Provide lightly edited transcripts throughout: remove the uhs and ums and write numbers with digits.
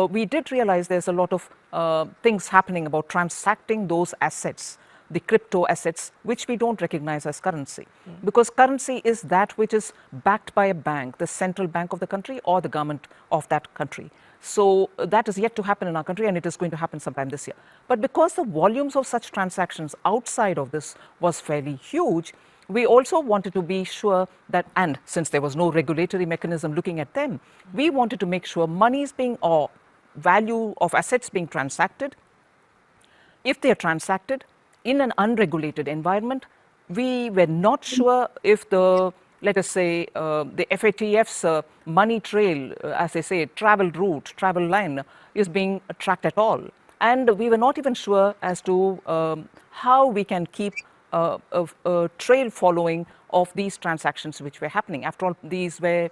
we did realize there's a lot of things happening about transacting those assets, the crypto assets, which we don't recognize as currency. Because currency is that which is backed by a bank, the central bank of the country or the government of that country. So that is yet to happen in our country, and it is going to happen sometime this year. But because the volumes of such transactions outside of this was fairly huge, we also wanted to be sure that, and since there was no regulatory mechanism looking at them, we wanted to make sure money is being, or value of assets being transacted, if they are transacted in an unregulated environment, we were not sure if the, let us say, the FATF's money trail, as they say, travel route, travel line, is being tracked at all. And we were not even sure as to how we can keep a trail following of these transactions which were happening. After all, these were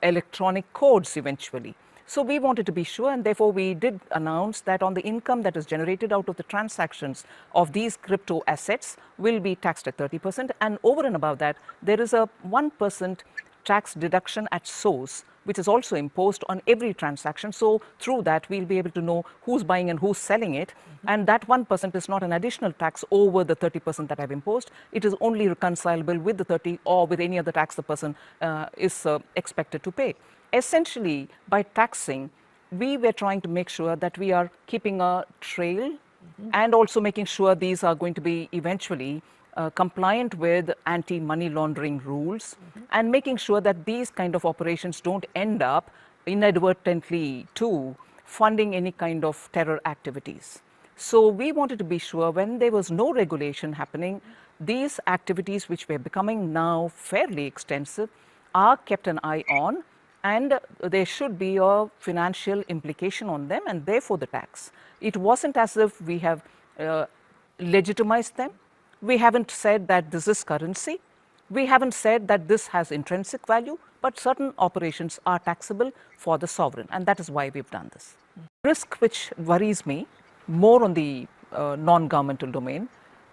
electronic codes eventually. So we wanted to be sure, and therefore we did announce that on the income that is generated out of the transactions of these crypto assets will be taxed at 30%, and over and above that, there is a 1% tax deduction at source, which is also imposed on every transaction. So through that, we'll be able to know who's buying and who's selling it. And that 1% is not an additional tax over the 30% that I've imposed. It is only reconcilable with the 30 or with any other tax the person is expected to pay. Essentially, by taxing, we were trying to make sure that we are keeping a trail and also making sure these are going to be eventually compliant with anti-money laundering rules, and making sure that these kind of operations don't end up inadvertently to funding any kind of terror activities. So we wanted to be sure when there was no regulation happening, these activities which were becoming now fairly extensive are kept an eye on, and there should be a financial implication on them, and therefore the tax. It wasn't as if we have legitimized them. We haven't said that this is currency. We haven't said that this has intrinsic value, but certain operations are taxable for the sovereign, and that is why we've done this. Risk which worries me more on the non-governmental domain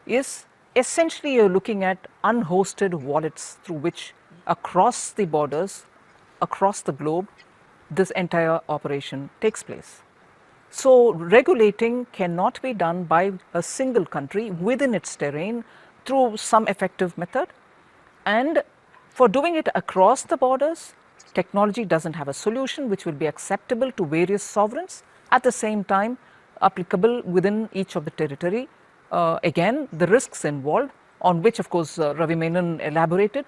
is essentially you're looking at unhosted wallets through which across the borders, across the globe, this entire operation takes place. So regulating cannot be done by a single country within its terrain through some effective method. And for doing it across the borders, technology doesn't have a solution which will be acceptable to various sovereigns, at the same time applicable within each of the territory. Again, the risks involved, on which of course Ravi Menon elaborated,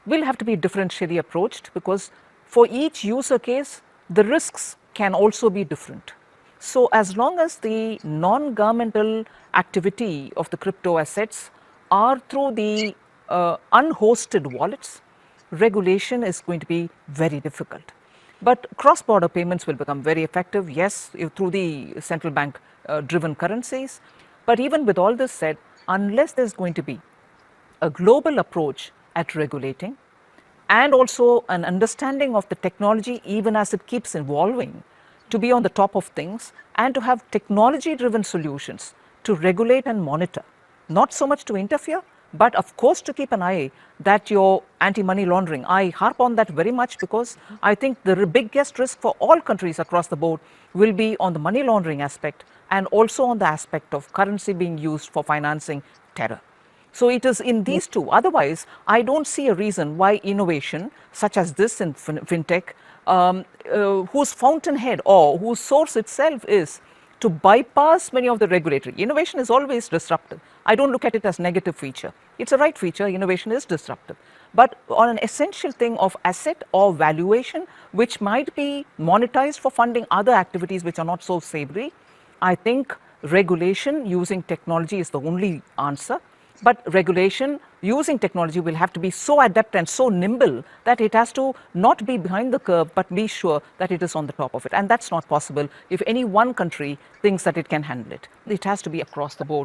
will have to be differentially approached, because for each user case, the risks can also be different. So as long as the non-governmental activity of the crypto assets are through the unhosted wallets, regulation is going to be very difficult. But cross-border payments will become very effective, yes, through the central bank driven currencies. But even with all this said, unless there's going to be a global approach at regulating, and also an understanding of the technology even as it keeps evolving, to be on the top of things, and to have technology-driven solutions to regulate and monitor, not so much to interfere, but of course to keep an eye that your anti-money laundering, I harp on that very much, because I think the biggest risk for all countries across the board will be on the money laundering aspect, and also on the aspect of currency being used for financing terror. So it is in these two. Otherwise, I don't see a reason why innovation such as this in fintech, whose fountainhead or whose source itself is to bypass many of the regulatory. Innovation is always disruptive. I don't look at it as negative feature. It's a right feature. Innovation is disruptive. But on an essential thing of asset or valuation, which might be monetized for funding other activities which are not so savory, I think regulation using technology is the only answer. But regulation using technology will have to be so adept and so nimble that it has to not be behind the curve, but be sure that it is on the top of it. And that's not possible if any one country thinks that it can handle it. It has to be across the board.